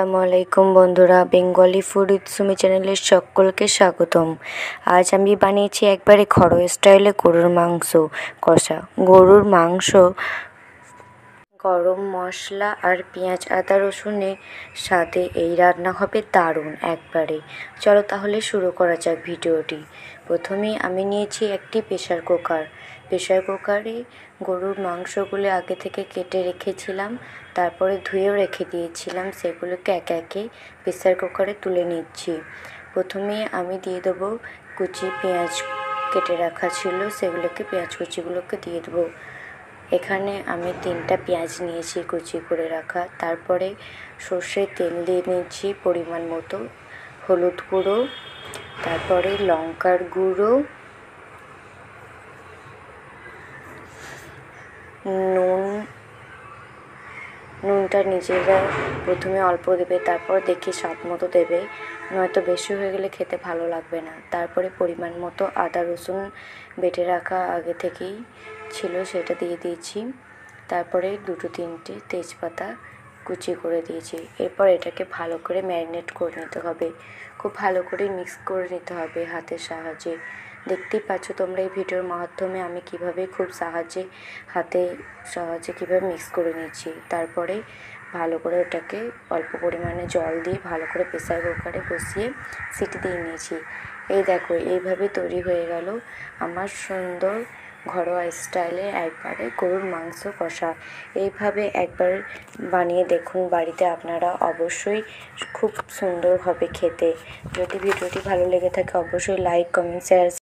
আসসালামু আলাইকুম বন্ধুরা, বেঙ্গলি ফুড উইথ সুমি চ্যানেলের সকলকে স্বাগতম। আজ আমি বানিয়েছি একবারে ঘরোয়া স্টাইলে গরুর মাংস কষা। গরুর মাংস গরম মশলা আর পেঁয়াজ আদা রসুনের সাথে এই রান্না হবে দারুণ একবারে। চলো তাহলে শুরু করা যাক ভিডিওটি। প্রথমেই আমি নিয়েছি একটি প্রেসার কুকারে গরুর মাংসগুলো আগে থেকে কেটে রেখেছিলাম, তারপরে ধুয়েও রেখে দিয়েছিলাম। সেগুলোকে একে একে প্রেসার কুকারে তুলে নিচ্ছি। প্রথমে আমি দিয়ে দেবো কুচি পেঁয়াজ, কেটে রাখা ছিল সেগুলোকে, পেঁয়াজ কুচিগুলোকে দিয়ে দেবো। এখানে আমি 3টা পেঁয়াজ নিয়েছি কুচি করে রাখা। তারপরে সর্ষের তেল দিয়ে নিচ্ছি পরিমাণ মতো, হলুদ গুঁড়ো, তারপরে লঙ্কার গুঁড়ো, নুনটা নিজেরা প্রথমে অল্প দেবে, তারপর দেখি স্বাদ মতো দেবে, নয়তো বেশি হয়ে গেলে খেতে ভালো লাগবে না। তারপরে পরিমাণ মতো আদা রসুন বেটে রাখা আগে থেকেই ছিল সেটা দিয়ে দিয়েছি। তারপরে 2-3টে তেজপাতা কুচি করে দিয়েছি। এরপর এটাকে ভালো করে ম্যারিনেট করে নিতে হবে, খুব ভালো করে মিক্স করে নিতে হবে হাতের সাহায্যে। দেখতেই পাচ্ছ তোমরা এই ভিডিওর মাধ্যমে আমি কিভাবে খুব হাতের সাহায্যে কীভাবে মিক্স করে নিচ্ছি। তারপরে ভালো করে ওটাকে অল্প পরিমাণে জল দিয়ে ভালো করে প্রেসার কুকারে বসিয়ে সিটি দিয়ে নিয়েছি। এই দেখো, এইভাবে তৈরি হয়ে গেল আমার সুন্দর ঘরোয়া স্টাইলে একবারে গরুর মাংস কষা। এইভাবে একবার বানিয়ে দেখুন বাড়িতে, আপনারা অবশ্যই খুব সুন্দর হবে খেতে। যদি ভিডিওটি ভালো লেগে থাকে অবশ্যই লাইক, কমেন্ট, শেয়ার